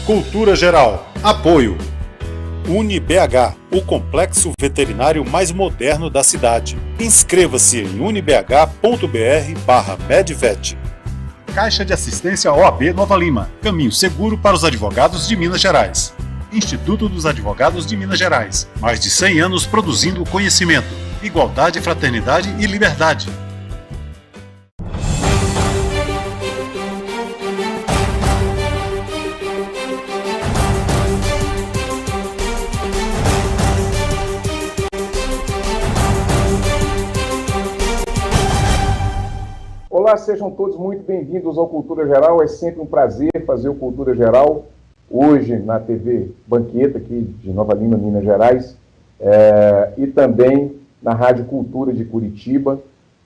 Cultura Geral. Apoio. UniBH, o complexo veterinário mais moderno da cidade. Inscreva-se em unibh.br/medvet. Caixa de Assistência OAB Nova Lima. Caminho seguro para os advogados de Minas Gerais. Instituto dos Advogados de Minas Gerais. Mais de 100 anos produzindo conhecimento, igualdade, fraternidade e liberdade. Olá, sejam todos muito bem-vindos ao Cultura Geral. É sempre um prazer fazer o Cultura Geral, hoje na TV Banqueta, aqui de Nova Lima, Minas Gerais, e também na Rádio Cultura de Curitiba,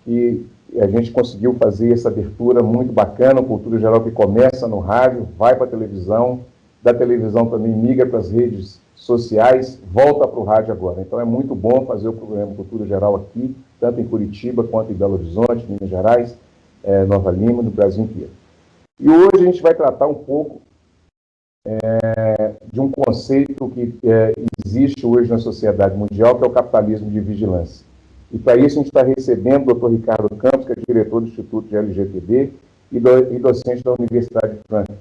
que a gente conseguiu fazer essa abertura muito bacana, o Cultura Geral que começa no rádio, vai para a televisão, da televisão também migra para as redes sociais, volta para o rádio agora. Então é muito bom fazer o programa Cultura Geral aqui, tanto em Curitiba quanto em Belo Horizonte, Minas Gerais, Nova Lima, no Brasil inteiro. E hoje a gente vai tratar um pouco de um conceito que existe hoje na sociedade mundial, que é o capitalismo de vigilância. E para isso a gente está recebendo o Dr. Ricardo Campos, que é diretor do Instituto de LGPD e docente da Universidade de Franklin.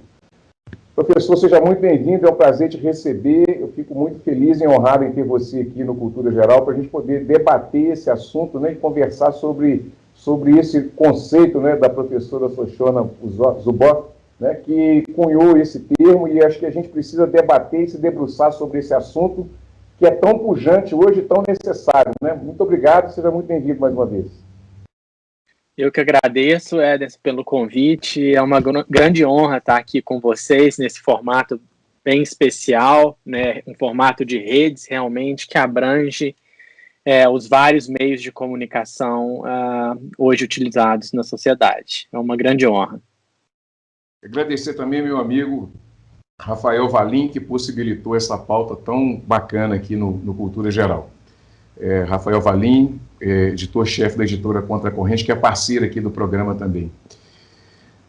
Professor, seja muito bem-vindo, é um prazer te receber, eu fico muito feliz e honrado em ter você aqui no Cultura Geral, para a gente poder debater esse assunto, né, e conversar sobre esse conceito, né, da professora Shoshana Zuboff, né, que cunhou esse termo, e acho que a gente precisa debater e se debruçar sobre esse assunto, que é tão pujante hoje, tão necessário, né? Muito obrigado, seja muito bem-vindo mais uma vez. Eu que agradeço, Ederson, pelo convite. É uma grande honra estar aqui com vocês nesse formato bem especial, né? Um formato de redes, realmente, que abrange os vários meios de comunicação hoje utilizados na sociedade. É uma grande honra. Agradecer também meu amigo Rafael Valim, que possibilitou essa pauta tão bacana aqui no Cultura Geral. Rafael Valim, editor-chefe da editora Contra a Corrente, que é parceira aqui do programa também.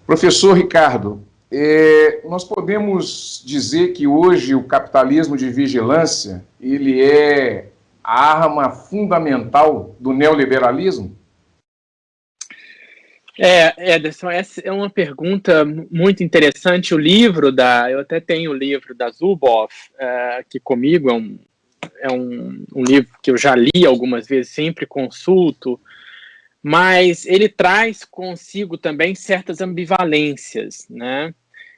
Professor Ricardo, nós podemos dizer que hoje o capitalismo de vigilância, ele é a arma fundamental do neoliberalismo? Ederson, essa é uma pergunta muito interessante. Eu até tenho o livro da Zuboff, que comigo é um livro que eu já li algumas vezes, sempre consulto, mas ele traz consigo também certas ambivalências, né?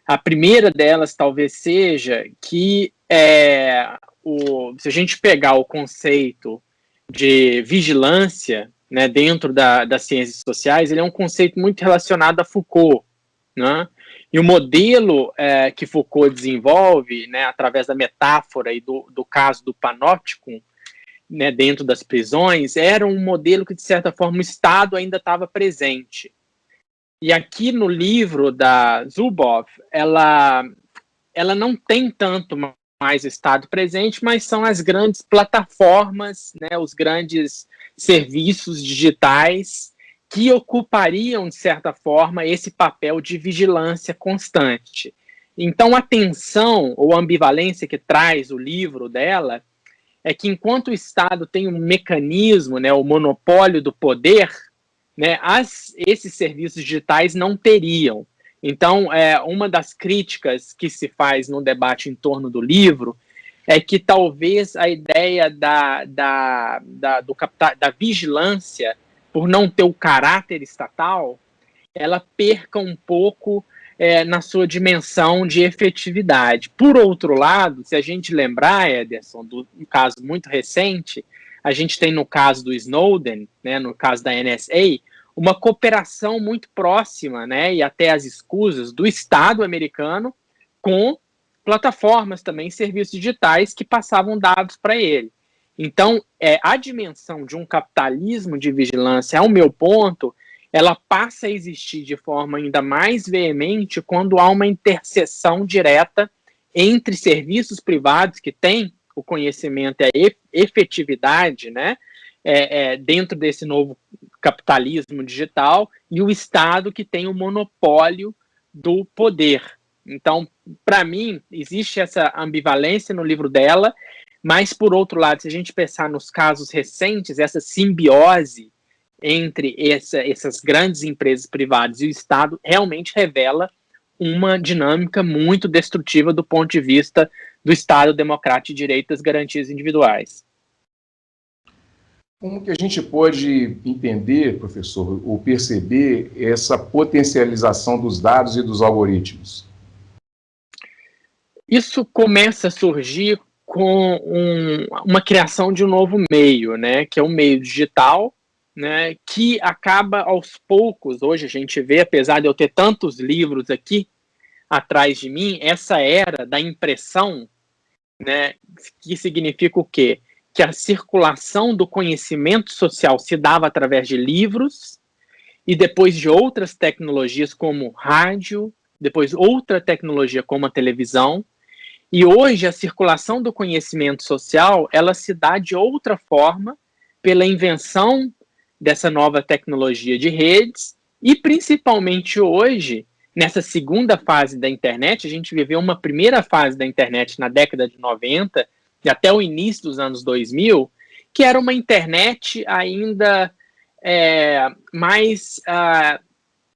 A primeira delas talvez seja que se a gente pegar o conceito de vigilância, né, dentro das ciências sociais, ele é um conceito muito relacionado a Foucault, né? E o modelo que Foucault desenvolve, né, através da metáfora e do caso do panópticon, né, dentro das prisões, era um modelo que, de certa forma, o Estado ainda estava presente. E aqui no livro da Zuboff, ela não tem tanto mais o Estado presente, mas são as grandes plataformas, né, os grandes serviços digitais que ocupariam, de certa forma, esse papel de vigilância constante. Então, a tensão ou a ambivalência que traz o livro dela é que, enquanto o Estado tem um mecanismo, né, o monopólio do poder, né, esses serviços digitais não teriam. Então, uma das críticas que se faz no debate em torno do livro é que talvez a ideia da vigilância, por não ter o caráter estatal, ela perca um pouco na sua dimensão de efetividade. Por outro lado, se a gente lembrar, Ederson, um caso muito recente, a gente tem no caso do Snowden, né, no caso da NSA, uma cooperação muito próxima, né, e até as escusas do Estado americano com plataformas também, serviços digitais que passavam dados para ele. Então, a dimensão de um capitalismo de vigilância, ao meu ponto, ela passa a existir de forma ainda mais veemente quando há uma interseção direta entre serviços privados que têm o conhecimento e a efetividade, né, dentro desse novo capitalismo digital, e o Estado que tem o monopólio do poder. Então, para mim, existe essa ambivalência no livro dela, mas, por outro lado, se a gente pensar nos casos recentes, essa simbiose entre essas grandes empresas privadas e o Estado realmente revela uma dinâmica muito destrutiva do ponto de vista do Estado democrático de direito das garantias individuais. Como que a gente pode entender, professor, ou perceber essa potencialização dos dados e dos algoritmos? Isso começa a surgir com uma criação de um novo meio, né, que é o meio digital, né, que acaba aos poucos, hoje a gente vê, apesar de eu ter tantos livros aqui atrás de mim, essa era da impressão, né, que significa o quê? Que a circulação do conhecimento social se dava através de livros e depois de outras tecnologias como rádio, depois outra tecnologia como a televisão, e hoje a circulação do conhecimento social, ela se dá de outra forma pela invenção dessa nova tecnologia de redes e principalmente hoje, nessa segunda fase da internet, a gente viveu uma primeira fase da internet na década de 90 e até o início dos anos 2000, que era uma internet ainda mais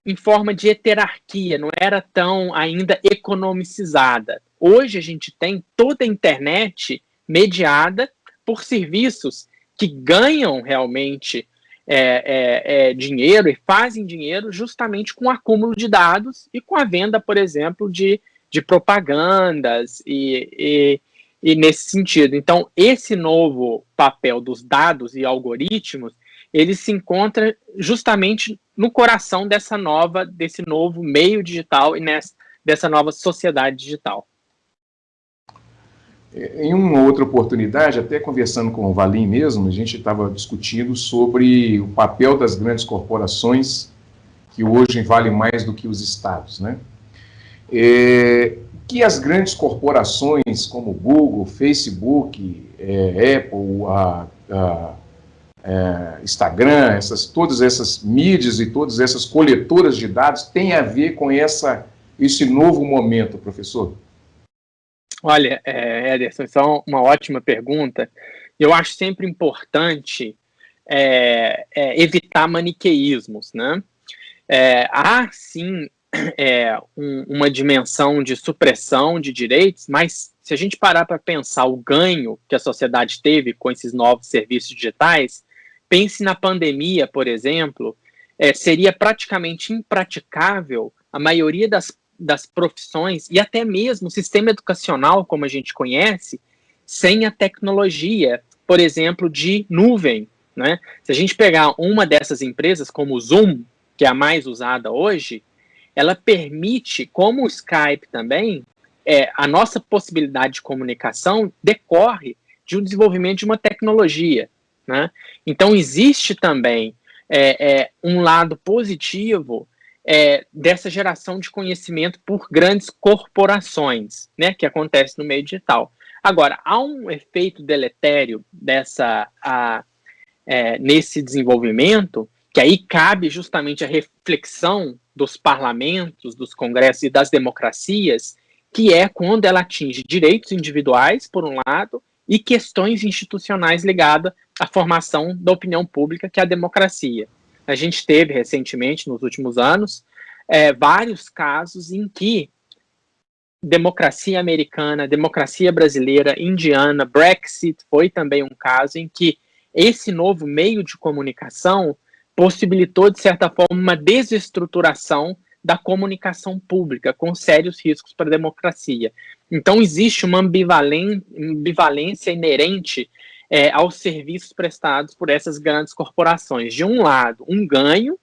em forma de heterarquia, não era tão ainda economicizada. Hoje a gente tem toda a internet mediada por serviços que ganham realmente dinheiro e fazem dinheiro justamente com o acúmulo de dados e com a venda, por exemplo, de propagandas e nesse sentido. Então, esse novo papel dos dados e algoritmos, ele se encontra justamente no coração desse novo meio digital e dessa nova sociedade digital. Em uma outra oportunidade, até conversando com o Valim mesmo, a gente estava discutindo sobre o papel das grandes corporações, que hoje valem mais do que os estados, né? Que as grandes corporações como Google, Facebook, Apple, Instagram, todas essas mídias e todas essas coletoras de dados têm a ver com esse novo momento, professor? Olha, Ederson, isso é uma ótima pergunta. Eu acho sempre importante evitar maniqueísmos, né? Há, sim, uma dimensão de supressão de direitos, mas se a gente parar para pensar o ganho que a sociedade teve com esses novos serviços digitais, pense na pandemia, por exemplo, seria praticamente impraticável a maioria das profissões e até mesmo o sistema educacional, como a gente conhece, sem a tecnologia, por exemplo, de nuvem, né? Se a gente pegar uma dessas empresas, como o Zoom, que é a mais usada hoje, ela permite, como o Skype também, a nossa possibilidade de comunicação decorre de um desenvolvimento de uma tecnologia, né? Então, existe também um lado positivo dessa geração de conhecimento por grandes corporações, né, que acontece no meio digital. Agora, há um efeito deletério nesse desenvolvimento, que aí cabe justamente a reflexão dos parlamentos, dos congressos e das democracias, que é quando ela atinge direitos individuais, por um lado, e questões institucionais ligadas à formação da opinião pública, que é a democracia. A gente teve recentemente, nos últimos anos, vários casos em que democracia americana, democracia brasileira, indiana, Brexit foi também um caso em que esse novo meio de comunicação possibilitou, de certa forma, uma desestruturação da comunicação pública, com sérios riscos para a democracia. Então, existe uma ambivalência inerente aos serviços prestados por essas grandes corporações. De um lado, um ganho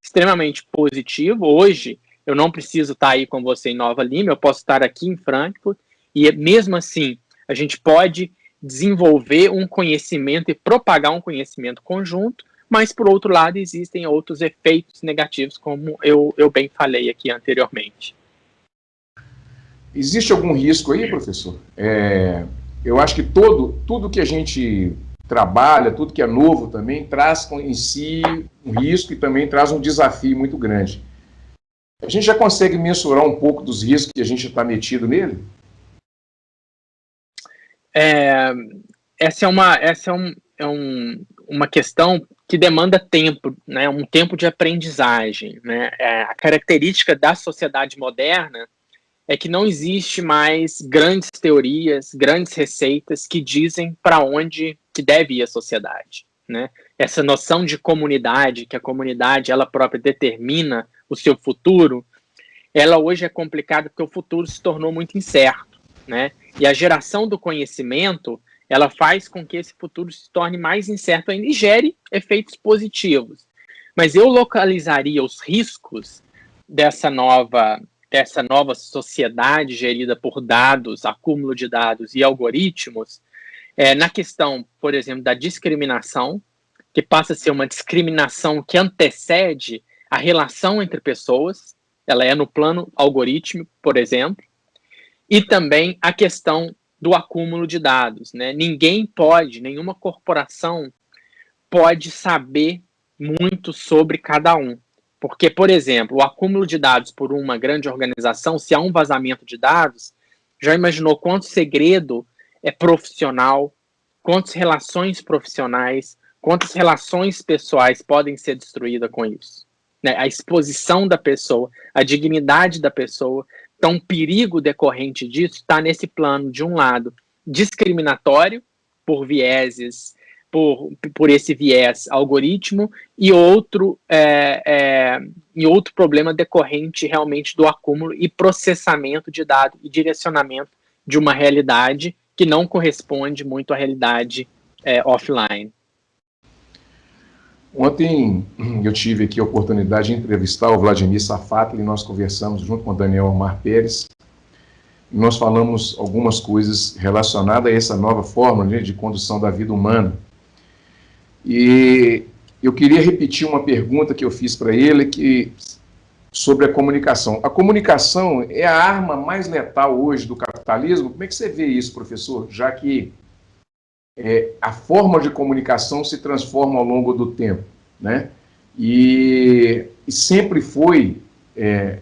extremamente positivo. Hoje, eu não preciso estar aí com você em Nova Lima, eu posso estar aqui em Frankfurt, e mesmo assim, a gente pode desenvolver um conhecimento e propagar um conhecimento conjunto, mas, por outro lado, existem outros efeitos negativos, como eu bem falei aqui anteriormente. Existe algum risco aí, professor? Eu acho que tudo que a gente trabalha, tudo que é novo também, traz em si um risco e também traz um desafio muito grande. A gente já consegue mensurar um pouco dos riscos que a gente está metido nele? Essa é uma questão que demanda tempo, né? Um tempo de aprendizagem, né? A característica da sociedade moderna é que não existe mais grandes teorias, grandes receitas que dizem para onde que deve ir a sociedade, né? Essa noção de comunidade, que a comunidade ela própria determina o seu futuro, ela hoje é complicada porque o futuro se tornou muito incerto, né? E a geração do conhecimento, ela faz com que esse futuro se torne mais incerto ainda e gere efeitos positivos. Mas eu localizaria os riscos dessa nova sociedade gerida por dados, acúmulo de dados e algoritmos, na questão, por exemplo, da discriminação, que passa a ser uma discriminação que antecede a relação entre pessoas, ela é no plano algorítmico, por exemplo, e também a questão do acúmulo de dados, né? Ninguém pode, nenhuma corporação pode saber muito sobre cada um. Porque, por exemplo, o acúmulo de dados por uma grande organização, se há um vazamento de dados, já imaginou quanto segredo é profissional, quantas relações profissionais, quantas relações pessoais podem ser destruídas com isso? Né? A exposição da pessoa, a dignidade da pessoa. Então, o perigo decorrente disso está nesse plano, de um lado, discriminatório, por vieses, por esse viés algoritmo, e outro problema decorrente realmente do acúmulo e processamento de dados e direcionamento de uma realidade que não corresponde muito à realidade offline. Ontem eu tive aqui a oportunidade de entrevistar o Vladimir Safatli, e nós conversamos junto com o Daniel Omar Pérez, e nós falamos algumas coisas relacionadas a essa nova forma, né, de condução da vida humana. E eu queria repetir uma pergunta que eu fiz para ele sobre a comunicação. A comunicação é a arma mais letal hoje do capitalismo? Como é que você vê isso, professor? Já que a forma de comunicação se transforma ao longo do tempo, né? E sempre foi,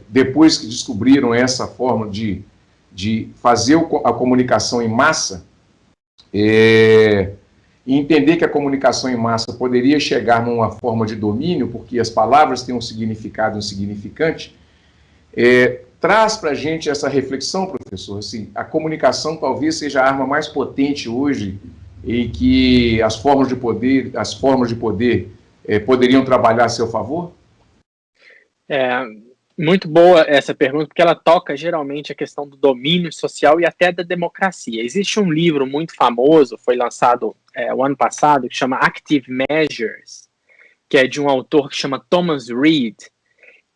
depois que descobriram essa forma de fazer a comunicação em massa, e entender que a comunicação em massa poderia chegar numa forma de domínio, porque as palavras têm um significado e um significante, traz para a gente essa reflexão, professor, assim, a comunicação talvez seja a arma mais potente hoje, em que as formas de poder poderiam trabalhar a seu favor? Muito boa essa pergunta, porque ela toca geralmente a questão do domínio social e até da democracia. Existe um livro muito famoso, foi lançado o ano passado, que chama Active Measures, que é de um autor que chama Thomas Reid,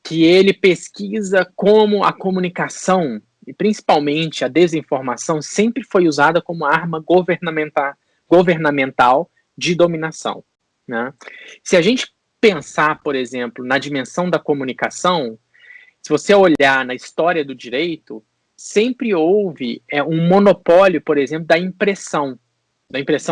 que ele pesquisa como a comunicação, e principalmente a desinformação, sempre foi usada como arma governamental de dominação, né? Se a gente pensar, por exemplo, na dimensão da comunicação, se você olhar na história do direito, sempre houve um monopólio, por exemplo, da impressão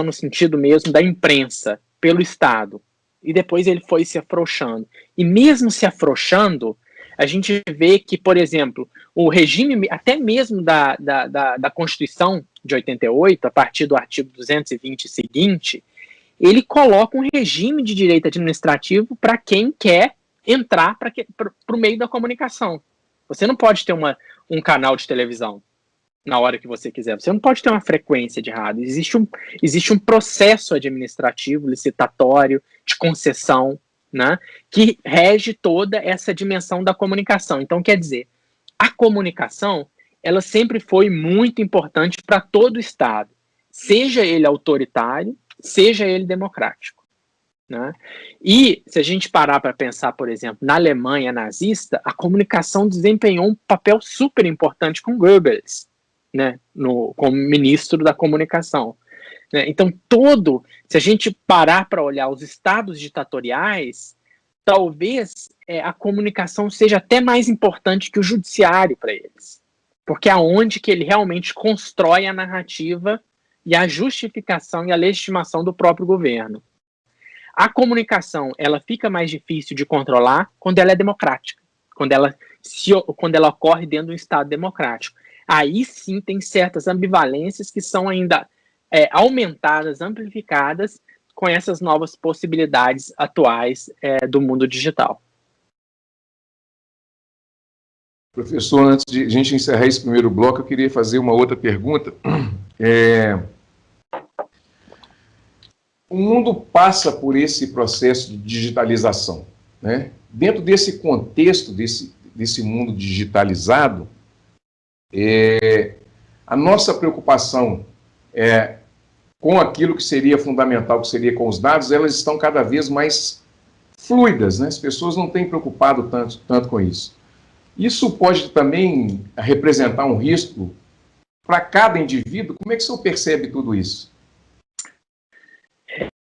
no sentido mesmo da imprensa, pelo Estado. E depois ele foi se afrouxando. E mesmo se afrouxando, a gente vê que, por exemplo, o regime, até mesmo da Constituição de 88, a partir do artigo 220 seguinte, ele coloca um regime de direito administrativo para quem quer entrar para o meio da comunicação. Você não pode ter um canal de televisão na hora que você quiser. Você não pode ter uma frequência de rádio. Existe um processo administrativo, licitatório, de concessão, né, que rege toda essa dimensão da comunicação. Então, quer dizer, a comunicação, ela sempre foi muito importante para todo o Estado, seja ele autoritário, seja ele democrático, né? E se a gente parar para pensar, por exemplo, na Alemanha nazista, a comunicação desempenhou um papel super importante com Goebbels, né, como ministro da comunicação. Né? Então, se a gente parar para olhar os estados ditatoriais, talvez a comunicação seja até mais importante que o judiciário para eles, porque é onde que ele realmente constrói a narrativa e a justificação e a legitimação do próprio governo. A comunicação, ela fica mais difícil de controlar quando ela é democrática. quando ela ocorre dentro de um Estado democrático. Aí sim tem certas ambivalências que são ainda aumentadas, amplificadas com essas novas possibilidades atuais do mundo digital. Professor, antes de a gente encerrar esse primeiro bloco, eu queria fazer uma outra pergunta. O mundo passa por esse processo de digitalização, né? Dentro desse contexto, desse mundo digitalizado, a nossa preocupação com aquilo que seria fundamental, que seria com os dados, elas estão cada vez mais fluidas, né? As pessoas não têm preocupado tanto com isso. Isso pode também representar um risco para cada indivíduo? Como é que o senhor percebe tudo isso?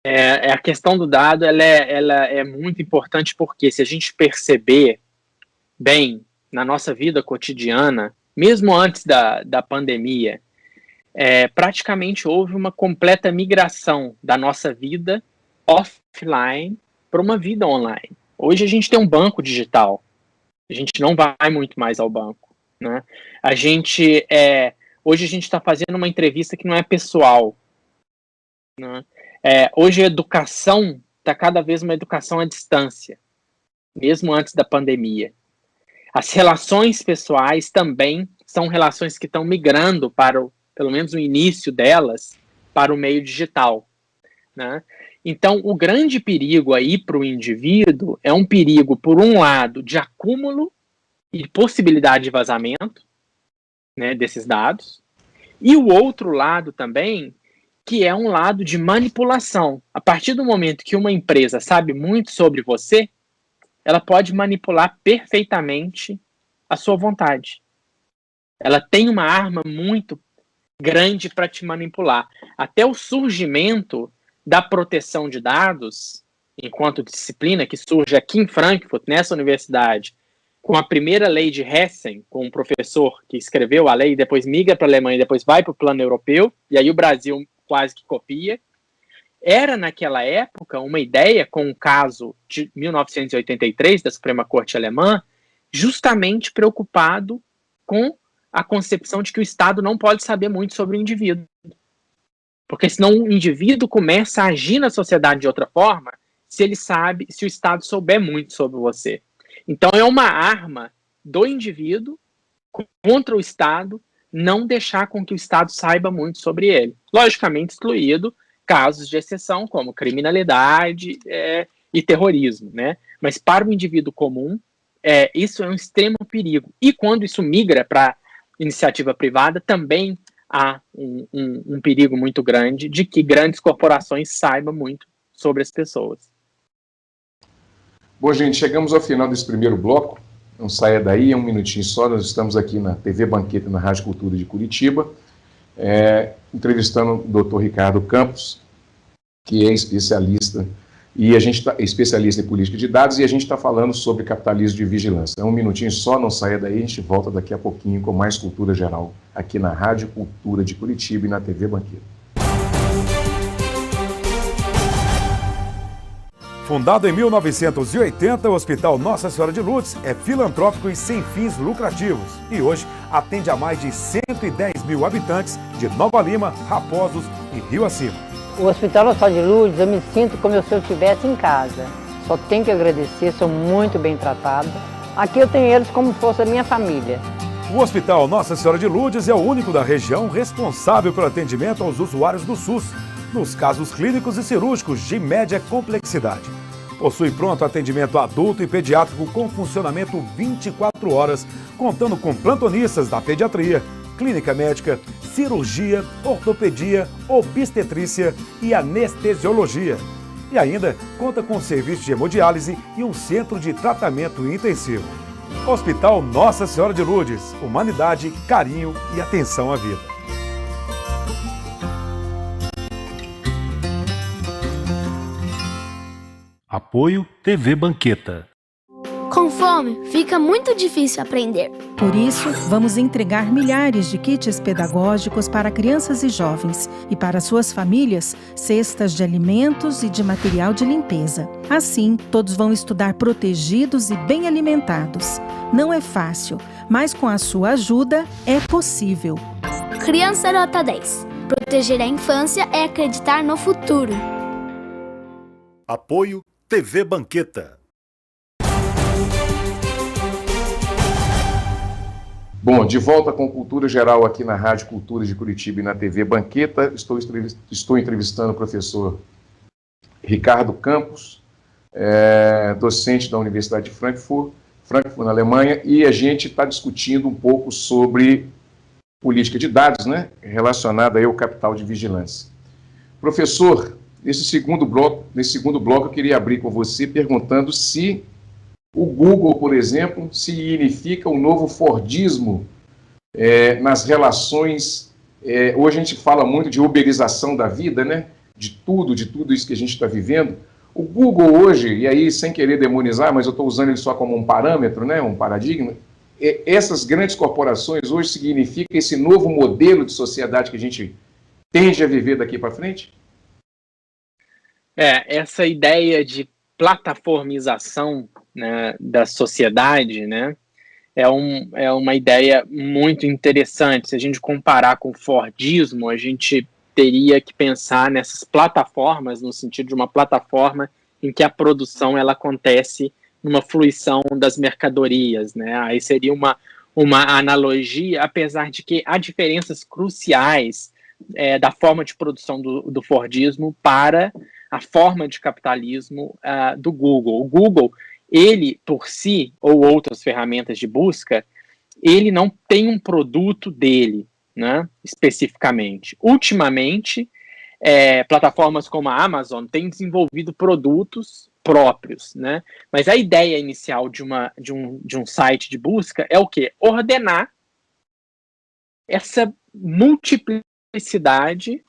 A questão do dado ela é muito importante, porque se a gente perceber bem na nossa vida cotidiana, mesmo antes da pandemia, praticamente houve uma completa migração da nossa vida offline para uma vida online. Hoje a gente tem um banco digital, a gente não vai muito mais ao banco, né? Hoje a gente está fazendo uma entrevista que não é pessoal, né? Hoje a educação está cada vez uma educação à distância, mesmo antes da pandemia. As relações pessoais também são relações que estão migrando pelo menos o início delas, para o meio digital, né? Então, o grande perigo aí para o indivíduo é um perigo, por um lado, de acúmulo e possibilidade de vazamento, né, desses dados, e o outro lado também, que é um lado de manipulação. A partir do momento que uma empresa sabe muito sobre você, ela pode manipular perfeitamente a sua vontade. Ela tem uma arma muito grande para te manipular. Até o surgimento da proteção de dados, enquanto disciplina, que surge aqui em Frankfurt, nessa universidade, com a primeira lei de Hessen, com um professor que escreveu a lei, depois migra para a Alemanha, e depois vai para o plano europeu, e aí o Brasil quase que copia. Era, naquela época, uma ideia, com o caso de 1983 da Suprema Corte Alemã, justamente preocupado com a concepção de que o Estado não pode saber muito sobre o indivíduo. Porque senão o indivíduo começa a agir na sociedade de outra forma se o Estado souber muito sobre você. Então é uma arma do indivíduo contra o Estado não deixar com que o Estado saiba muito sobre ele. Logicamente excluído casos de exceção, como criminalidade e terrorismo, né? Mas para o indivíduo comum, isso é um extremo perigo. E quando isso migra para iniciativa privada, também há um perigo muito grande de que grandes corporações saibam muito sobre as pessoas. Bom, gente, chegamos ao final desse primeiro bloco. Não saia daí, é um minutinho só. Nós estamos aqui na TV Banqueta, na Rádio Cultura de Curitiba, entrevistando o Dr. Ricardo Campos, que é especialista especialista em política de dados, e a gente está falando sobre capitalismo de vigilância. É um minutinho só, não saia daí, a gente volta daqui a pouquinho com mais cultura geral, aqui na Rádio Cultura de Curitiba e na TV Banqueta. Fundado em 1980, o Hospital Nossa Senhora de Lourdes é filantrópico e sem fins lucrativos. E hoje atende a mais de 110 mil habitantes de Nova Lima, Raposos e Rio Acima. O Hospital Nossa Senhora de Lourdes, eu me sinto como se eu estivesse em casa. Só tenho que agradecer, sou muito bem tratada. Aqui eu tenho eles como se fosse a minha família. O Hospital Nossa Senhora de Lourdes é o único da região responsável pelo atendimento aos usuários do SUS, nos casos clínicos e cirúrgicos de média complexidade. Possui pronto atendimento adulto e pediátrico com funcionamento 24 horas, contando com plantonistas da pediatria, clínica médica, cirurgia, ortopedia, obstetrícia e anestesiologia. E ainda conta com serviço de hemodiálise e um centro de tratamento intensivo. Hospital Nossa Senhora de Lourdes, humanidade, carinho e atenção à vida. Apoio TV Banqueta. Com fome, fica muito difícil aprender. Por isso, vamos entregar milhares de kits pedagógicos para crianças e jovens e para suas famílias, cestas de alimentos e de material de limpeza. Assim, todos vão estudar protegidos e bem alimentados. Não é fácil, mas com a sua ajuda é possível. Criança Nota 10. Proteger a infância é acreditar no futuro. Apoio TV Banqueta. Bom, de volta com Cultura Geral aqui na Rádio Cultura de Curitiba e na TV Banqueta. Estou entrevistando o professor Ricardo Campos, docente da Universidade de Frankfurt, na Alemanha, e a gente está discutindo um pouco sobre política de dados, né, relacionada aí ao capital de vigilância. Professor, nesse segundo bloco eu queria abrir com você perguntando se o Google, por exemplo, significa um novo Fordismo nas relações. Hoje a gente fala muito de uberização da vida, né? De tudo isso que a gente está vivendo. O Google hoje, e aí sem querer demonizar, mas eu estou usando ele só como um parâmetro, né? Um paradigma, essas grandes corporações hoje significam esse novo modelo de sociedade que a gente tende a viver daqui para frente? Essa ideia de plataformização, né, da sociedade, né, é uma ideia muito interessante. Se a gente comparar com o Fordismo, a gente teria que pensar nessas plataformas, no sentido de uma plataforma em que a produção ela acontece numa fruição das mercadorias, né? Aí seria uma analogia, apesar de que há diferenças cruciais da forma de produção do Fordismo para a forma de capitalismo do Google. O Google, ele por si, ou outras ferramentas de busca, ele não tem um produto dele, né, especificamente. Ultimamente, plataformas como a Amazon têm desenvolvido produtos próprios, né? Mas a ideia inicial de um site de busca é o quê? Ordenar essa multiplicidade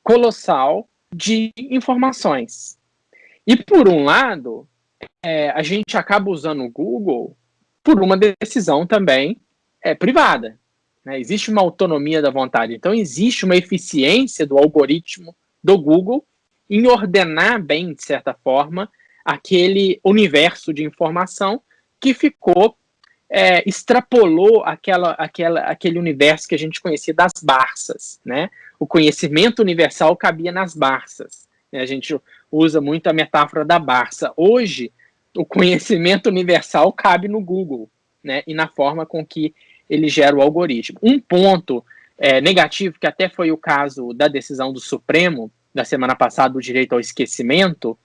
colossal de informações. E, por um lado, a gente acaba usando o Google por uma decisão também privada, né? Existe uma autonomia da vontade. Então, existe uma eficiência do algoritmo do Google em ordenar bem, de certa forma, aquele universo de informação que ficou, extrapolou aquele universo que a gente conhecia das Barças, né? O conhecimento universal cabia nas Barças, né? A gente usa muito a metáfora da Barça. Hoje, o conhecimento universal cabe no Google, né? E na forma com que ele gera o algoritmo. Um ponto negativo, que até foi o caso da decisão do Supremo, da semana passada, do direito ao esquecimento,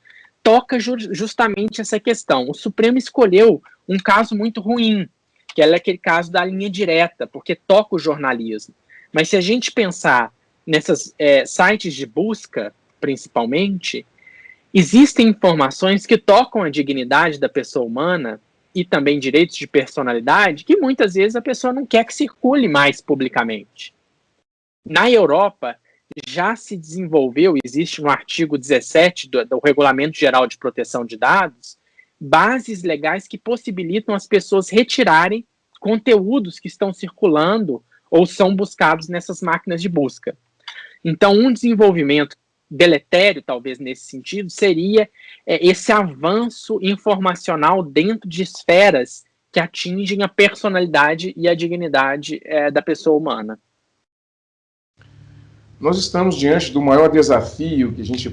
toca justamente essa questão. O Supremo escolheu um caso muito ruim, que é aquele caso da linha direta, porque toca o jornalismo. Mas se a gente pensar nessas sites de busca, principalmente, existem informações que tocam a dignidade da pessoa humana e também direitos de personalidade que muitas vezes a pessoa não quer que circule mais publicamente. Na Europa, já se desenvolveu, existe no artigo 17 do Regulamento Geral de Proteção de Dados, bases legais que possibilitam as pessoas retirarem conteúdos que estão circulando ou são buscados nessas máquinas de busca. Então, um desenvolvimento deletério, talvez nesse sentido, seria esse avanço informacional dentro de esferas que atingem a personalidade e a dignidade da pessoa humana. Nós estamos diante do maior desafio que a gente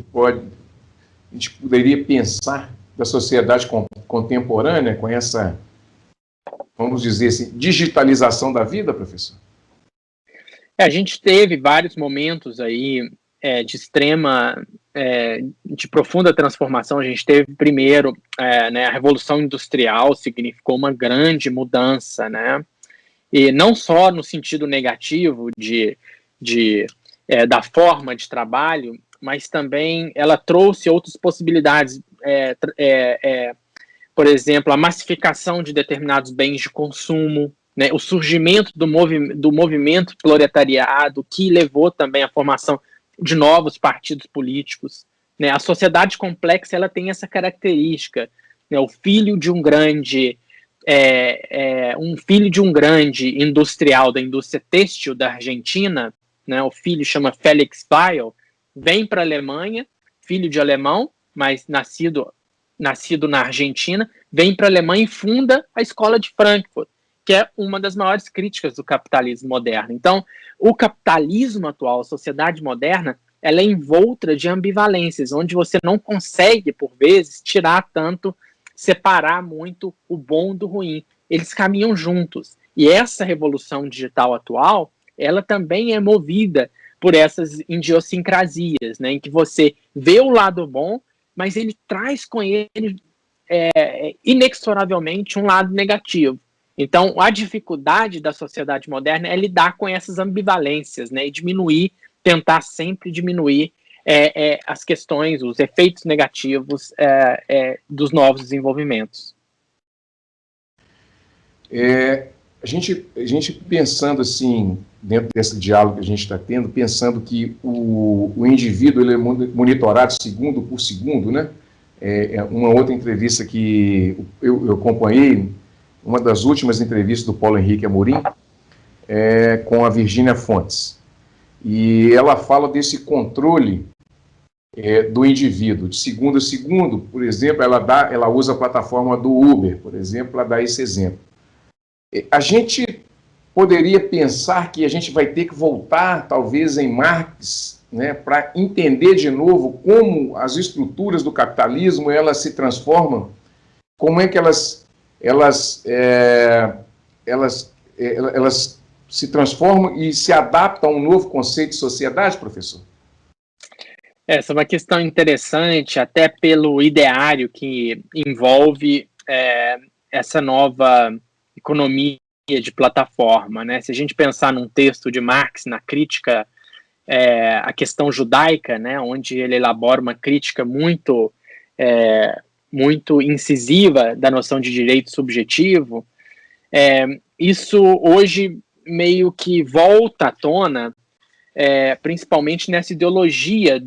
poderia pensar da sociedade contemporânea com essa, vamos dizer assim, digitalização da vida, professor? A gente teve vários momentos aí de profunda transformação. A gente teve primeiro, a Revolução Industrial significou uma grande mudança, né? E não só no sentido negativo da forma de trabalho, mas também ela trouxe outras possibilidades, por exemplo, a massificação de determinados bens de consumo, né, o surgimento do movimento proletariado, que levou também à formação de novos partidos políticos, né? A sociedade complexa ela tem essa característica, né? O filho de um grande um filho de um grande industrial da indústria têxtil da Argentina, né, o filho chama Felix Weil, vem para a Alemanha, filho de alemão, mas nascido na Argentina, vem para a Alemanha e funda a Escola de Frankfurt, que é uma das maiores críticas do capitalismo moderno. Então, o capitalismo atual, a sociedade moderna, ela é envolta de ambivalências, onde você não consegue, por vezes, separar muito o bom do ruim. Eles caminham juntos. E essa revolução digital atual, ela também é movida por essas idiosincrasias, né, em que você vê o lado bom, mas ele traz com ele, inexoravelmente, um lado negativo. Então, a dificuldade da sociedade moderna é lidar com essas ambivalências, né, e tentar sempre diminuir as questões, os efeitos negativos dos novos desenvolvimentos. A gente pensando assim, dentro desse diálogo que a gente está tendo, pensando que o indivíduo ele é monitorado segundo por segundo, né? Uma outra entrevista que eu acompanhei, uma das últimas entrevistas do Paulo Henrique Amorim, com a Virgínia Fontes. E ela fala desse controle do indivíduo, de segundo a segundo. Por exemplo, ela usa a plataforma do Uber, por exemplo, ela dá esse exemplo. A gente poderia pensar que a gente vai ter que voltar, talvez, em Marx, né, para entender de novo como as estruturas do capitalismo elas se transformam, como é que elas se transformam e se adaptam a um novo conceito de sociedade, professor? Essa é uma questão interessante, até pelo ideário que envolve essa nova economia de plataforma, né? Se a gente pensar num texto de Marx, na crítica à questão judaica, né, onde ele elabora uma crítica muito incisiva da noção de direito subjetivo, isso hoje meio que volta à tona, principalmente nessa ideologia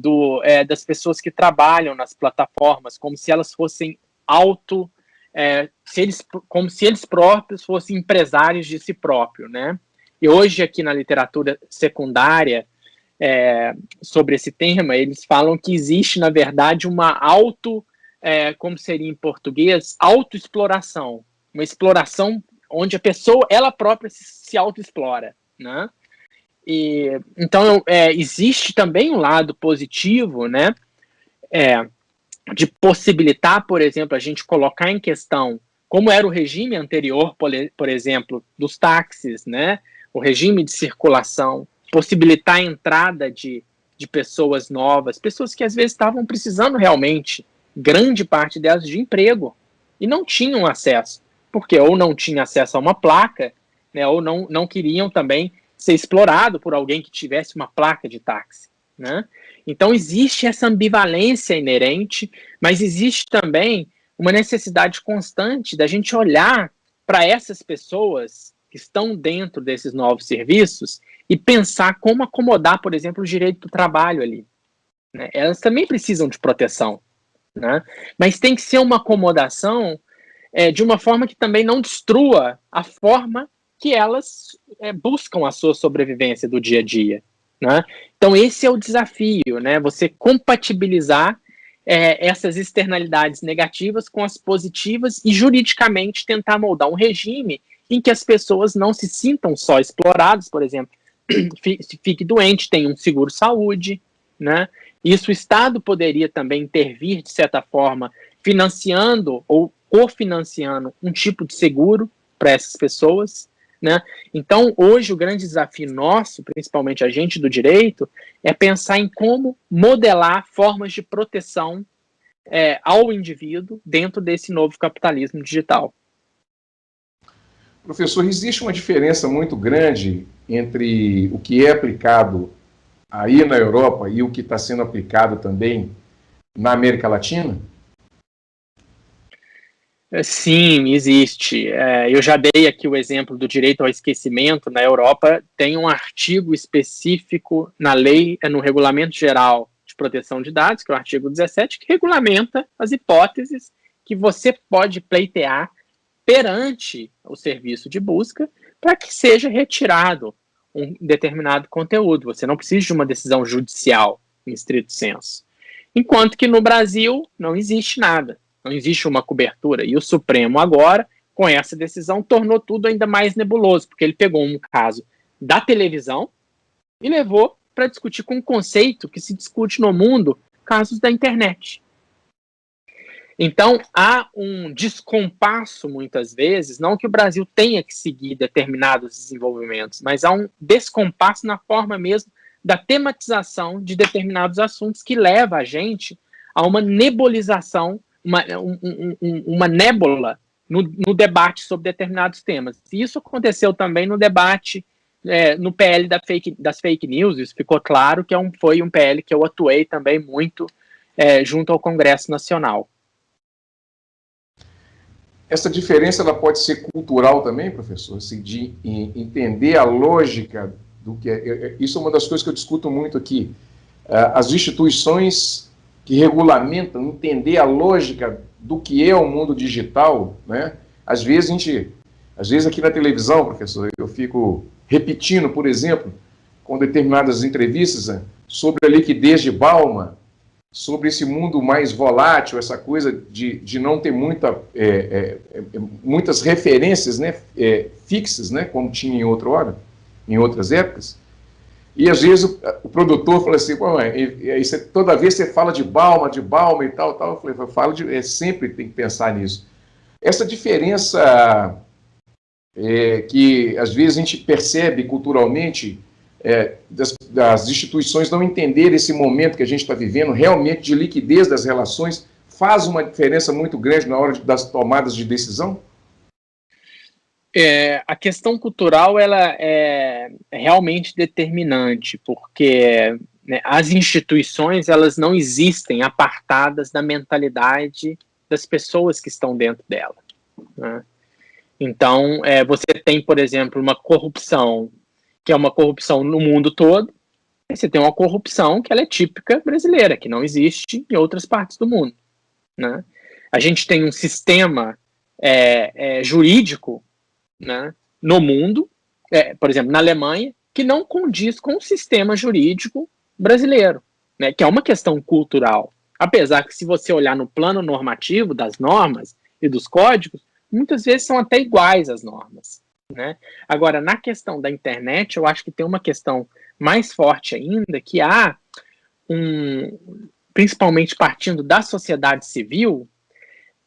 das pessoas que trabalham nas plataformas, como se elas fossem como se eles próprios fossem empresários de si próprio, né? E hoje aqui na literatura secundária sobre esse tema, eles falam que existe, na verdade, uma como seria em português, autoexploração, uma exploração onde a pessoa, ela própria se autoexplora, né? Então, existe também um lado positivo, né? De possibilitar, por exemplo, a gente colocar em questão como era o regime anterior, por exemplo, dos táxis, né? O regime de circulação, possibilitar a entrada de pessoas novas, pessoas que às vezes estavam precisando realmente, grande parte delas, de emprego, e não tinham acesso, porque ou não tinham acesso a uma placa, né, ou não queriam também ser explorado por alguém que tivesse uma placa de táxi, né? Então, existe essa ambivalência inerente, mas existe também uma necessidade constante da gente olhar para essas pessoas que estão dentro desses novos serviços e pensar como acomodar, por exemplo, o direito do trabalho ali, né? Elas também precisam de proteção, né? Mas tem que ser uma acomodação de uma forma que também não destrua a forma que elas buscam a sua sobrevivência do dia a dia, né? Então esse é o desafio, né? Você compatibilizar essas externalidades negativas com as positivas e juridicamente tentar moldar um regime em que as pessoas não se sintam só exploradas, por exemplo, fique doente, tenha um seguro-saúde, né? Isso o Estado poderia também intervir, de certa forma, financiando ou cofinanciando um tipo de seguro para essas pessoas, né? Então, hoje, o grande desafio nosso, principalmente a gente do direito, é pensar em como modelar formas de proteção ao indivíduo dentro desse novo capitalismo digital. Professor, existe uma diferença muito grande entre o que é aplicado aí na Europa e o que está sendo aplicado também na América Latina? Sim, existe. Eu já dei aqui o exemplo do direito ao esquecimento. Na Europa tem um artigo específico na lei, no Regulamento Geral de Proteção de Dados, que é o artigo 17, que regulamenta as hipóteses que você pode pleitear perante o serviço de busca para que seja retirado um determinado conteúdo. Você não precisa de uma decisão judicial, em estrito senso. Enquanto que no Brasil não existe nada, não existe uma cobertura. E o Supremo agora, com essa decisão, tornou tudo ainda mais nebuloso, porque ele pegou um caso da televisão e levou para discutir com um conceito que se discute no mundo, casos da internet. Então, há um descompasso, muitas vezes, não que o Brasil tenha que seguir determinados desenvolvimentos, mas há um descompasso na forma mesmo da tematização de determinados assuntos que leva a gente a uma nebulização, uma nébula no debate sobre determinados temas. E isso aconteceu também no debate, no PL das fake news. Isso ficou claro que foi um PL que eu atuei também muito junto ao Congresso Nacional. Essa diferença ela pode ser cultural também, professor, assim, de entender a lógica do que é. Isso é uma das coisas que eu discuto muito aqui. As instituições que regulamentam, entender a lógica do que é o mundo digital, né? Às vezes aqui na televisão, professor, eu fico repetindo, por exemplo, com determinadas entrevistas sobre a liquidez de Bauman, sobre esse mundo mais volátil, essa coisa de não ter muitas referências, né, fixas, né, como tinha em outrora, em outras épocas. E às vezes o produtor fala assim, toda vez você fala de Bauman e tal. Eu falei, sempre tem que pensar nisso. Essa diferença que às vezes a gente percebe culturalmente, das instituições não entenderem esse momento que a gente está vivendo, realmente de liquidez das relações, faz uma diferença muito grande na hora das tomadas de decisão? A questão cultural ela é realmente determinante, porque as instituições elas não existem apartadas da mentalidade das pessoas que estão dentro dela, né? Então, você tem, por exemplo, uma corrupção, que é uma corrupção no mundo todo, e você tem uma corrupção que ela é típica brasileira, que não existe em outras partes do mundo, né? A gente tem um sistema jurídico, né, no mundo, por exemplo, na Alemanha, que não condiz com o sistema jurídico brasileiro, né, que é uma questão cultural. Apesar que, se você olhar no plano normativo das normas e dos códigos, muitas vezes são até iguais as normas, né? Agora, na questão da internet, eu acho que tem uma questão mais forte ainda, que há, principalmente partindo da sociedade civil,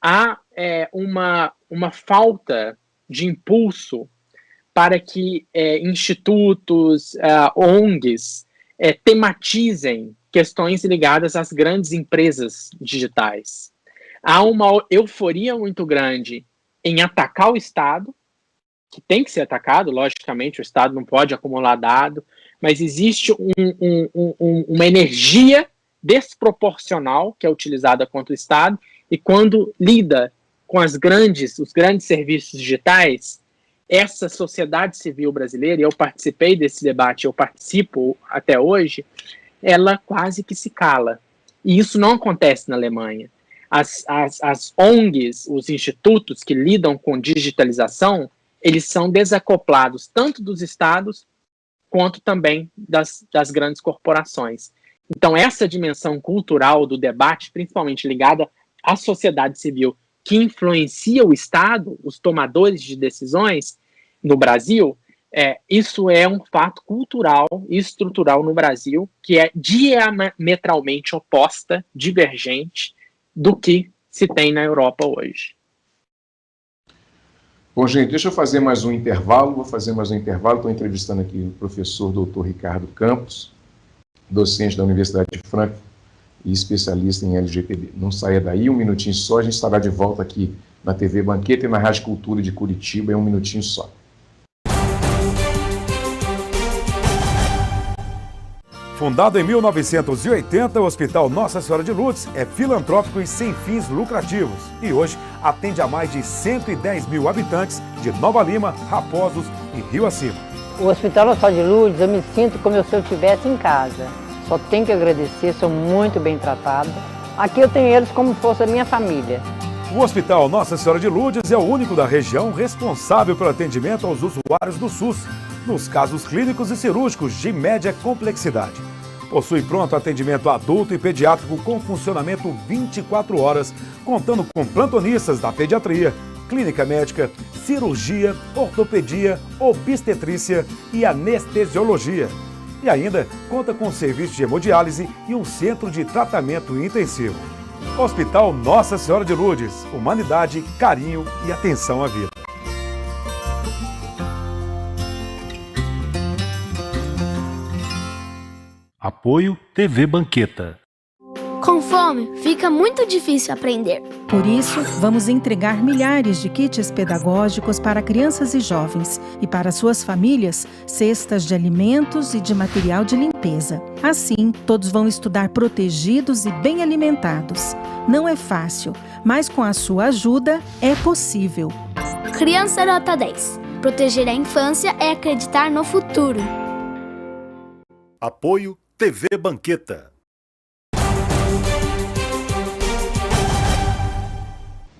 há uma falta de impulso para que institutos, ONGs, tematizem questões ligadas às grandes empresas digitais. Há uma euforia muito grande em atacar o Estado, que tem que ser atacado, logicamente, o Estado não pode acumular dado, mas existe uma energia desproporcional que é utilizada contra o Estado, e quando lida com os grandes serviços digitais, essa sociedade civil brasileira, e eu participei desse debate, eu participo até hoje, ela quase que se cala. E isso não acontece na Alemanha. As ONGs, os institutos que lidam com digitalização, eles são desacoplados tanto dos estados quanto também das grandes corporações. Então, essa dimensão cultural do debate, principalmente ligada à sociedade civil, que influencia o Estado, os tomadores de decisões no Brasil, isso é um fato cultural e estrutural no Brasil, que é diametralmente oposta, divergente, do que se tem na Europa hoje. Bom, gente, deixa eu fazer mais um intervalo. Estou entrevistando aqui o professor Dr. Ricardo Campos, docente da Universidade de Frankfurt e especialista em LGPD. Não saia daí, um minutinho só, a gente estará de volta aqui na TV Banqueta e na Rádio Cultura de Curitiba, em um minutinho só. Fundado em 1980, o Hospital Nossa Senhora de Lourdes é filantrópico e sem fins lucrativos. E hoje atende a mais de 110 mil habitantes de Nova Lima, Raposos e Rio Acima. O Hospital Nossa Senhora de Lourdes, eu me sinto como se eu estivesse em casa. Só tenho que agradecer, sou muito bem tratada. Aqui eu tenho eles como fosse a minha família. O Hospital Nossa Senhora de Lourdes é o único da região responsável pelo atendimento aos usuários do SUS, nos casos clínicos e cirúrgicos de média complexidade. Possui pronto atendimento adulto e pediátrico com funcionamento 24 horas, contando com plantonistas da pediatria, clínica médica, cirurgia, ortopedia, obstetrícia e anestesiologia. E ainda conta com serviço de hemodiálise e um centro de tratamento intensivo. Hospital Nossa Senhora de Lourdes, humanidade, carinho e atenção à vida. Apoio TV Banqueta. Com fome, fica muito difícil aprender. Por isso, vamos entregar milhares de kits pedagógicos para crianças e jovens e para suas famílias, cestas de alimentos e de material de limpeza. Assim, todos vão estudar protegidos e bem alimentados. Não é fácil, mas com a sua ajuda é possível. Criança Nota 10. Proteger a infância é acreditar no futuro. Apoio TV Banqueta.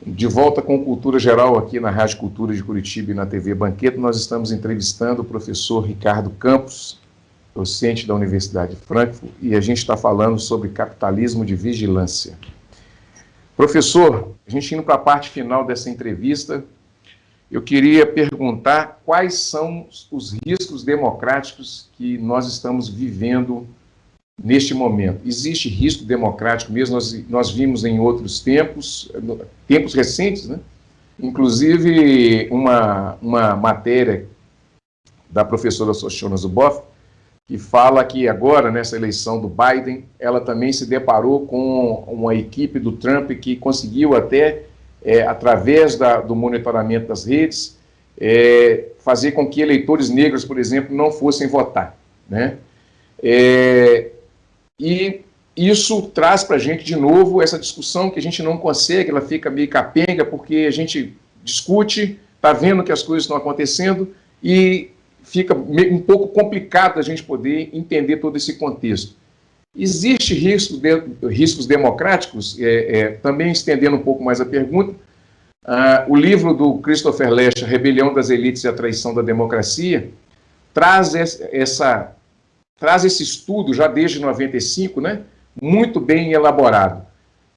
De volta com Cultura Geral aqui na Rádio Cultura de Curitiba e na TV Banqueta, nós estamos entrevistando o professor Ricardo Campos, docente da Universidade de Frankfurt, e a gente está falando sobre capitalismo de vigilância. Professor, a gente indo para a parte final dessa entrevista, eu queria perguntar quais são os riscos democráticos que nós estamos vivendo neste momento. Existe risco democrático mesmo? Nós vimos em outros tempos recentes, né? Inclusive uma matéria da professora Shoshana Zuboff, que fala que agora, nessa eleição do Biden, ela também se deparou com uma equipe do Trump que conseguiu até, através do monitoramento das redes, fazer com que eleitores negros, por exemplo, não fossem votar, né? E isso traz para a gente, de novo, essa discussão que a gente não consegue, ela fica meio capenga, porque a gente discute, está vendo que as coisas estão acontecendo e fica um pouco complicado a gente poder entender todo esse contexto. Existe riscos democráticos? Também estendendo um pouco mais a pergunta, o livro do Christopher Lasch, Rebelião das Elites e a Traição da Democracia, traz esse estudo, já desde 95, né, muito bem elaborado.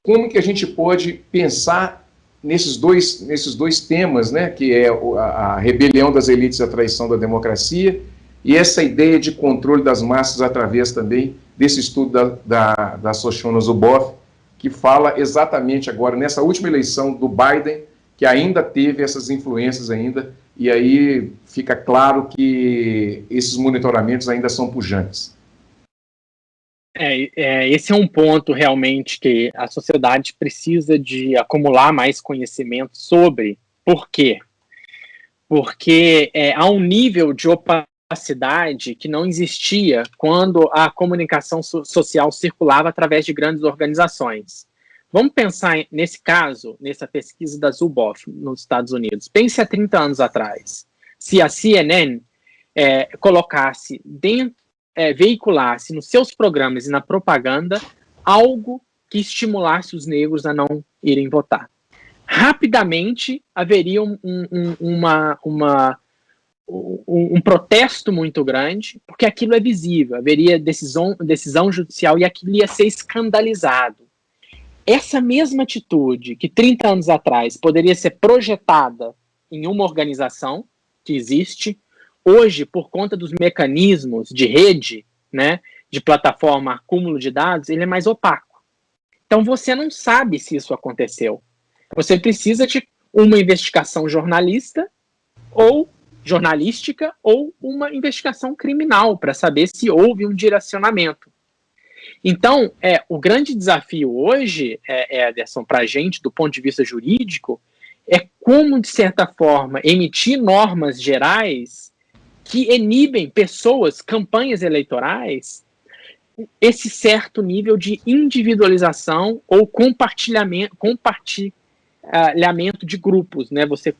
Como que a gente pode pensar nesses dois temas, né, que é a rebelião das elites e a traição da democracia, e essa ideia de controle das massas através também desse estudo da Shoshana Zuboff, que fala exatamente agora, nessa última eleição do Biden, que ainda teve essas influências ainda, e aí fica claro que esses monitoramentos ainda são pujantes. Esse é um ponto realmente que a sociedade precisa de acumular mais conhecimento sobre. Por quê? Porque há um nível de opacidade que não existia quando a comunicação social circulava através de grandes organizações. Vamos pensar nesse caso, nessa pesquisa da Zuboff nos Estados Unidos. Pense há 30 anos atrás. Se a CNN colocasse veiculasse nos seus programas e na propaganda algo que estimulasse os negros a não irem votar. Rapidamente haveria um protesto muito grande, porque aquilo é visível, haveria decisão judicial e aquilo ia ser escandalizado. Essa mesma atitude que 30 anos atrás poderia ser projetada em uma organização que existe, hoje, por conta dos mecanismos de rede, né, de plataforma, acúmulo de dados, ele é mais opaco. Então, você não sabe se isso aconteceu. Você precisa de uma investigação jornalística ou uma investigação criminal para saber se houve um direcionamento. Então, o grande desafio hoje, Ederson, para a gente, do ponto de vista jurídico, é como, de certa forma, emitir normas gerais que inibem pessoas, campanhas eleitorais, esse certo nível de individualização ou compartilhamento de grupos, né? Você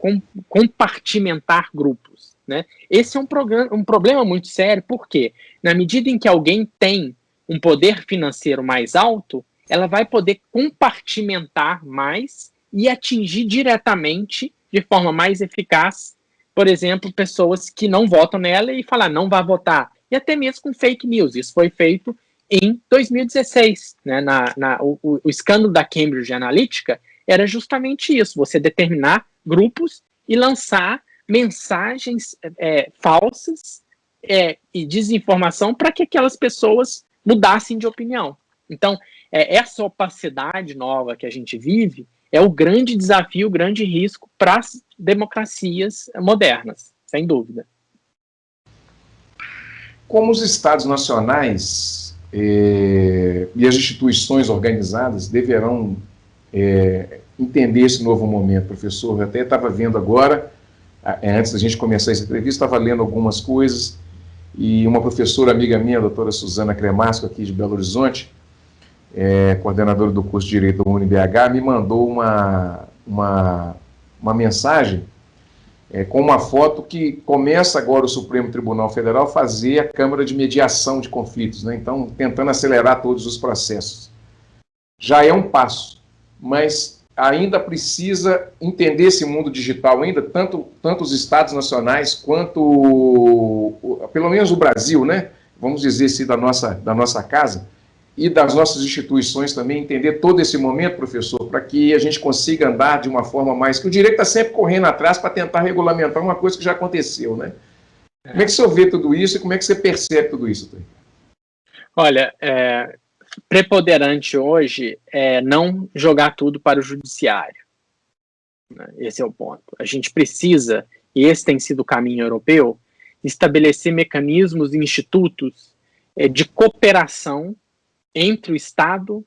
compartimentar grupos, né? Esse é um problema muito sério, porque na medida em que alguém tem um poder financeiro mais alto, ela vai poder compartimentar mais e atingir diretamente, de forma mais eficaz, por exemplo, pessoas que não votam nela e falar não vai votar. E até mesmo com fake news. Isso foi feito em 2016. Né? O escândalo da Cambridge Analytica era justamente isso, você determinar grupos e lançar mensagens falsas e desinformação para que aquelas pessoas mudassem de opinião. Então, essa opacidade nova que a gente vive é o grande desafio, o grande risco para as democracias modernas, sem dúvida. Como os Estados nacionais e as instituições organizadas deverão entender esse novo momento, professor? Eu até estava vendo agora, antes da gente começar essa entrevista, estava lendo algumas coisas, e uma professora amiga minha, a doutora Suzana Cremasco, aqui de Belo Horizonte, coordenadora do curso de Direito da UniBH, me mandou uma mensagem com uma foto que começa agora o Supremo Tribunal Federal a fazer a Câmara de Mediação de Conflitos, né? Então, tentando acelerar todos os processos. Já é um passo, mas ainda precisa entender esse mundo digital, ainda tanto os Estados nacionais quanto, pelo menos o Brasil, né? Vamos dizer assim, da nossa casa, e das nossas instituições também, entender todo esse momento, professor, para que a gente consiga andar de uma forma mais... que o direito está sempre correndo atrás para tentar regulamentar uma coisa que já aconteceu, né? Como é que o senhor vê tudo isso e como é que você percebe tudo isso? Olha, preponderante hoje é não jogar tudo para o judiciário. Esse é o ponto. A gente precisa, e esse tem sido o caminho europeu, estabelecer mecanismos e institutos de cooperação entre o Estado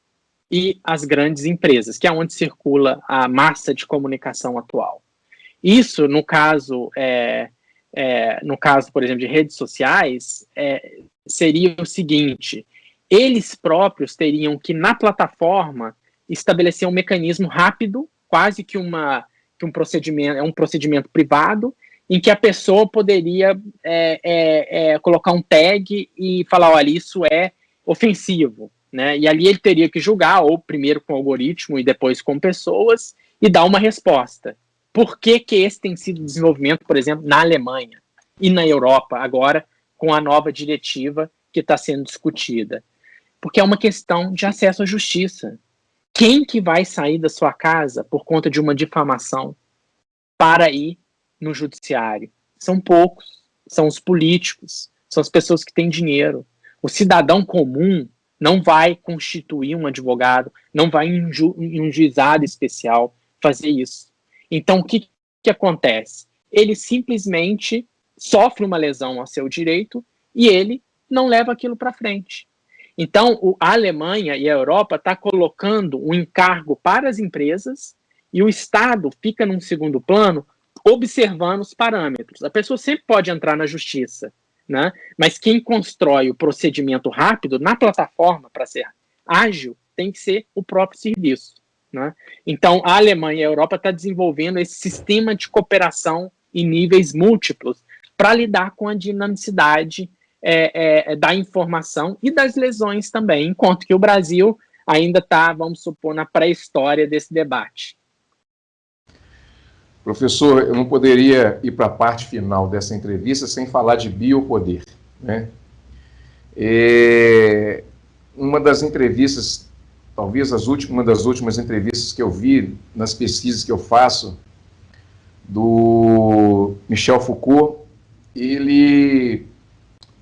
e as grandes empresas, que é onde circula a massa de comunicação atual. Isso, no caso, por exemplo, de redes sociais, seria o seguinte: eles próprios teriam que, na plataforma, estabelecer um mecanismo rápido, quase que um procedimento privado, em que a pessoa poderia colocar um tag e falar, olha, isso é ofensivo, né? E ali ele teria que julgar, ou primeiro com o algoritmo e depois com pessoas, e dar uma resposta. Por que esse tem sido desenvolvimento, por exemplo, na Alemanha e na Europa, agora com a nova diretiva que está sendo discutida? Porque é uma questão de acesso à justiça. Quem que vai sair da sua casa por conta de uma difamação para ir no judiciário? São poucos, são os políticos, são as pessoas que têm dinheiro. O cidadão comum não vai constituir um advogado, não vai em um juizado especial fazer isso. Então, o que acontece? Ele simplesmente sofre uma lesão ao seu direito e ele não leva aquilo para frente. Então, a Alemanha e a Europa estão colocando um encargo para as empresas e o Estado fica num segundo plano observando os parâmetros. A pessoa sempre pode entrar na justiça, né? Mas quem constrói o procedimento rápido na plataforma para ser ágil tem que ser o próprio serviço, né? Então, a Alemanha e a Europa estão desenvolvendo esse sistema de cooperação em níveis múltiplos para lidar com a dinamicidade da informação e das lesões também, enquanto que o Brasil ainda está, vamos supor, na pré-história desse debate. Professor, eu não poderia ir para a parte final dessa entrevista sem falar de biopoder, né? Uma das entrevistas, talvez uma das últimas entrevistas que eu vi nas pesquisas que eu faço, do Michel Foucault, ele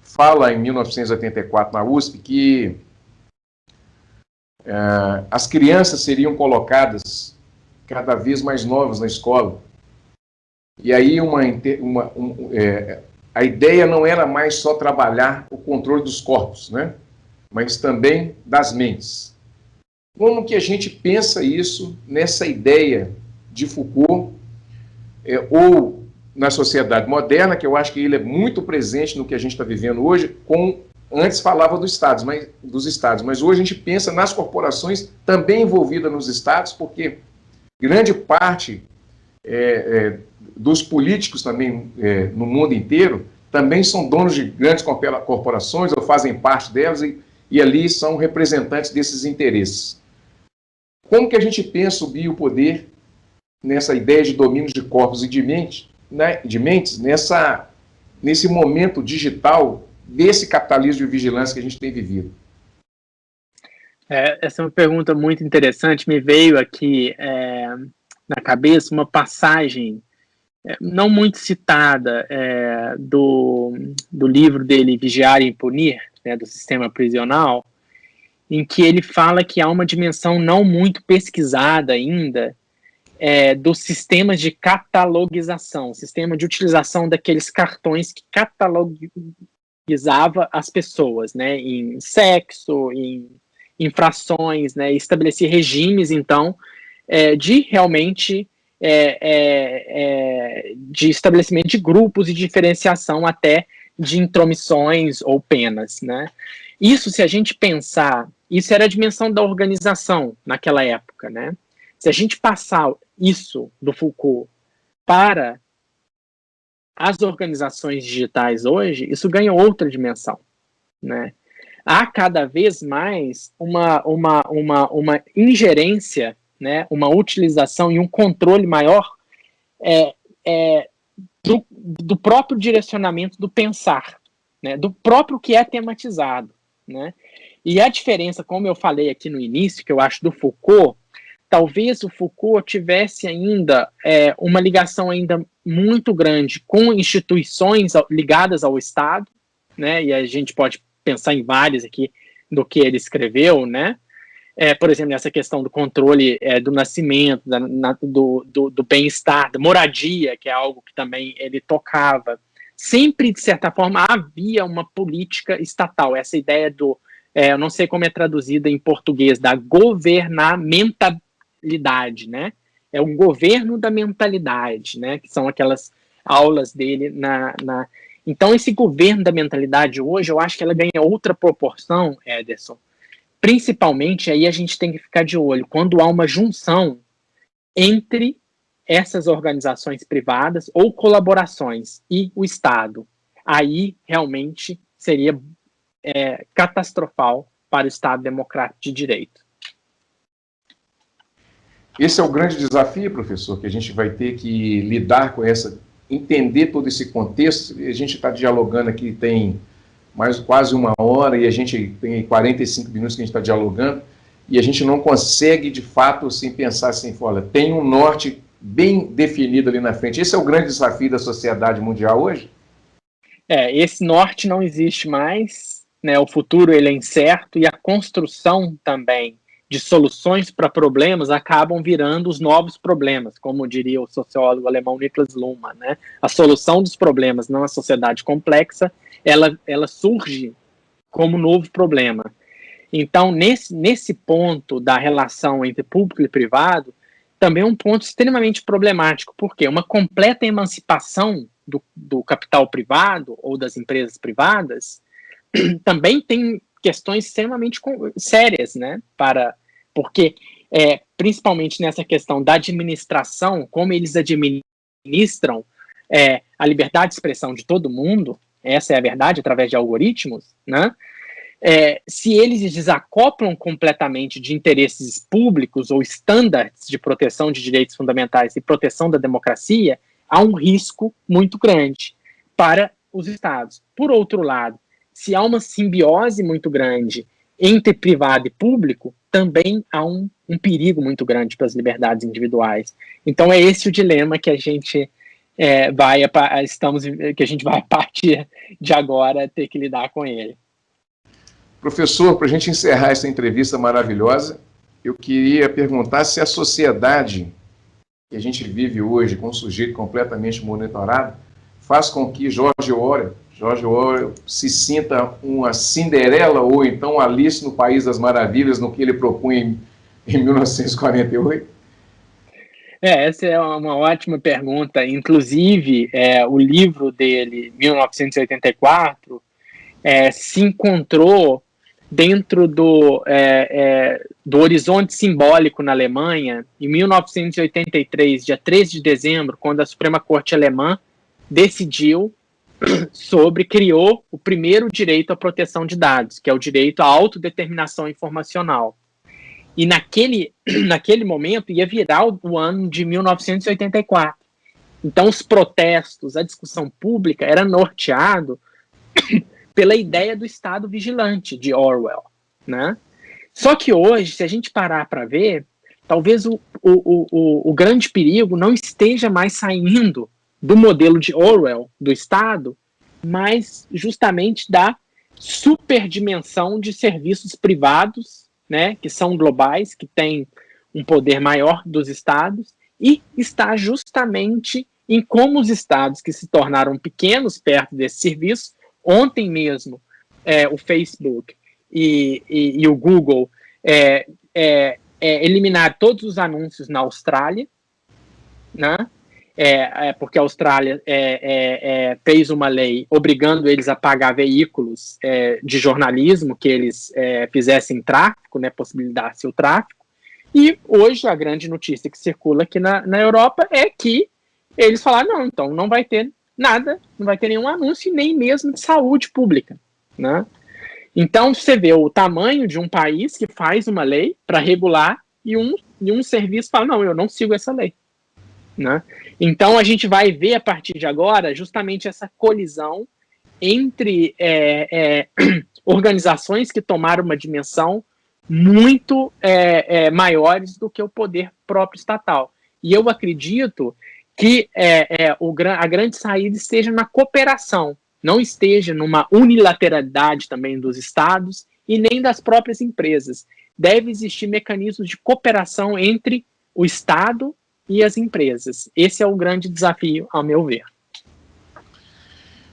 fala em 1984 na USP que as crianças seriam colocadas cada vez mais novas na escola. E aí a ideia não era mais só trabalhar o controle dos corpos, né? Mas também das mentes. Como que a gente pensa isso nessa ideia de Foucault, ou na sociedade moderna, que eu acho que ele é muito presente no que a gente está vivendo hoje, antes falava dos estados, mas hoje a gente pensa nas corporações também envolvidas nos estados, porque grande parte dos políticos também no mundo inteiro também são donos de grandes corporações ou fazem parte delas e ali são representantes desses interesses. Como que a gente pensa o biopoder nessa ideia de domínio de corpos e de mentes, né, nesse momento digital desse capitalismo de vigilância que a gente tem vivido? Essa é uma pergunta muito interessante. Me veio aqui na cabeça uma passagem não muito citada do livro dele, Vigiar e Punir, né, do sistema prisional, em que ele fala que há uma dimensão não muito pesquisada ainda dos sistemas de catalogização, sistema de utilização daqueles cartões que catalogizava as pessoas, né, em sexo, em infrações, né, estabelecer regimes, então, de realmente de estabelecimento de grupos e diferenciação até de intromissões ou penas, né. Isso, se a gente pensar, isso era a dimensão da organização naquela época, né. Se a gente passar isso do Foucault para as organizações digitais hoje, isso ganha outra dimensão, né. Há cada vez mais uma ingerência, né, uma utilização e um controle maior do próprio direcionamento do pensar, né, do próprio que é tematizado, né. E a diferença, como eu falei aqui no início, que eu acho do Foucault, talvez o Foucault tivesse ainda uma ligação ainda muito grande com instituições ligadas ao Estado, né, e a gente pode pensar em várias aqui do que ele escreveu, né, por exemplo, nessa questão do controle do nascimento, do bem-estar, da moradia, que é algo que também ele tocava. Sempre, de certa forma, havia uma política estatal, essa ideia eu não sei como é traduzida em português, da governamentalidade, né, é o governo da mentalidade, né, que são aquelas aulas dele Então, esse governo da mentalidade hoje, eu acho que ela ganha outra proporção, Ederson. Principalmente, aí a gente tem que ficar de olho, quando há uma junção entre essas organizações privadas ou colaborações e o Estado. Aí, realmente, seria catastrofal para o Estado democrático de direito. Esse é o grande desafio, professor, que a gente vai ter que lidar com entender todo esse contexto. A gente está dialogando aqui, tem quase 1 hora, e a gente tem 45 minutos que a gente está dialogando, e a gente não consegue, de fato, assim, pensar assim, olha, tem um norte bem definido ali na frente. Esse é o grande desafio da sociedade mundial hoje? Esse norte não existe mais, né, o futuro ele é incerto, e a construção também de soluções para problemas acabam virando os novos problemas, como diria o sociólogo alemão Niklas Luhmann, né? A solução dos problemas numa sociedade complexa, ela surge como novo problema. Então, nesse ponto da relação entre público e privado, também é um ponto extremamente problemático, porque uma completa emancipação do capital privado ou das empresas privadas também tem questões extremamente sérias, né, porque principalmente nessa questão da administração, como eles administram a liberdade de expressão de todo mundo, essa é a verdade, através de algoritmos, né, se eles desacoplam completamente de interesses públicos ou estándares de proteção de direitos fundamentais e proteção da democracia, há um risco muito grande para os Estados. Por outro lado, se há uma simbiose muito grande entre privado e público, também há um perigo muito grande para as liberdades individuais. Então é esse o dilema que a gente vai a partir de agora ter que lidar com ele. Professor, para a gente encerrar essa entrevista maravilhosa, eu queria perguntar se a sociedade que a gente vive hoje, com um sujeito completamente monitorado, faz com que George Orwell se sinta uma Cinderela ou então Alice no País das Maravilhas, no que ele propunha em 1948? Essa é uma ótima pergunta. Inclusive, o livro dele, 1984, se encontrou dentro do horizonte simbólico na Alemanha, em 1983, dia 13 de dezembro, quando a Suprema Corte Alemã decidiu criou o primeiro direito à proteção de dados, que é o direito à autodeterminação informacional. E naquele momento ia virar o ano de 1984. Então os protestos, a discussão pública era norteado pela ideia do Estado vigilante de Orwell, né? Só que hoje, se a gente parar para ver, talvez o grande perigo não esteja mais saindo do modelo de Orwell, do Estado, mas justamente da superdimensão de serviços privados, né, que são globais, que têm um poder maior dos Estados, e está justamente em como os Estados que se tornaram pequenos perto desse serviço. Ontem mesmo, o Facebook e o Google eliminaram todos os anúncios na Austrália, né? Porque a Austrália fez uma lei obrigando eles a pagar veículos de jornalismo que eles fizessem tráfico, né, possibilitasse o tráfico. E hoje a grande notícia que circula aqui na Europa é que eles falaram, não, então não vai ter nada, não vai ter nenhum anúncio, nem mesmo de saúde pública, né? Então você vê o tamanho de um país que faz uma lei para regular e um serviço fala, não, eu não sigo essa lei, né? Então a gente vai ver a partir de agora justamente essa colisão entre organizações que tomaram uma dimensão muito maiores do que o poder próprio estatal. E eu acredito que a grande saída esteja na cooperação, não esteja numa unilateralidade também dos estados e nem das próprias empresas. Deve existir mecanismos de cooperação entre o Estado e as empresas. Esse é o grande desafio, ao meu ver.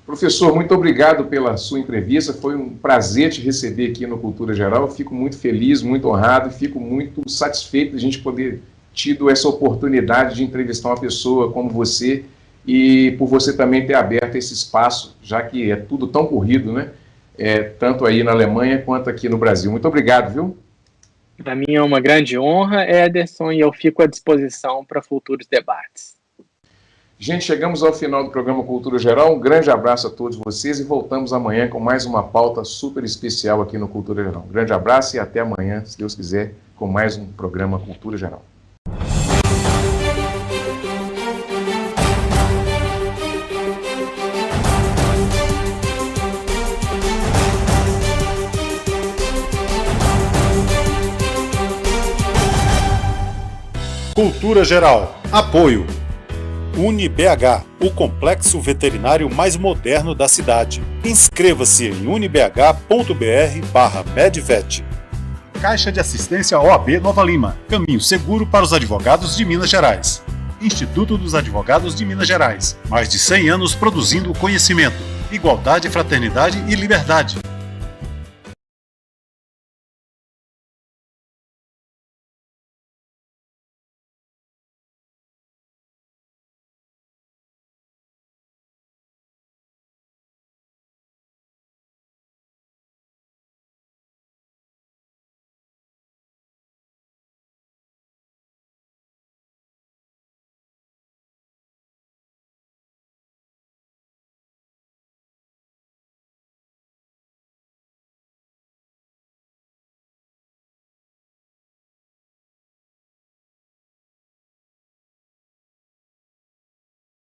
Professor, muito obrigado pela sua entrevista. Foi um prazer te receber aqui no Cultura Geral. Eu fico muito feliz, muito honrado, fico muito satisfeito de a gente poder tido essa oportunidade de entrevistar uma pessoa como você e por você também ter aberto esse espaço, já que é tudo tão corrido, né? Tanto aí na Alemanha quanto aqui no Brasil. Muito obrigado, viu? Para mim é uma grande honra, Ederson, e eu fico à disposição para futuros debates. Gente, chegamos ao final do programa Cultura Geral. Um grande abraço a todos vocês e voltamos amanhã com mais uma pauta super especial aqui no Cultura Geral. Um grande abraço e até amanhã, se Deus quiser, com mais um programa Cultura Geral. Cultura Geral. Apoio. UniBH, o complexo veterinário mais moderno da cidade. Inscreva-se em unibh.br/medvet. Caixa de Assistência OAB Nova Lima. Caminho seguro para os advogados de Minas Gerais. Instituto dos Advogados de Minas Gerais. Mais de 100 anos produzindo conhecimento, igualdade, fraternidade e liberdade.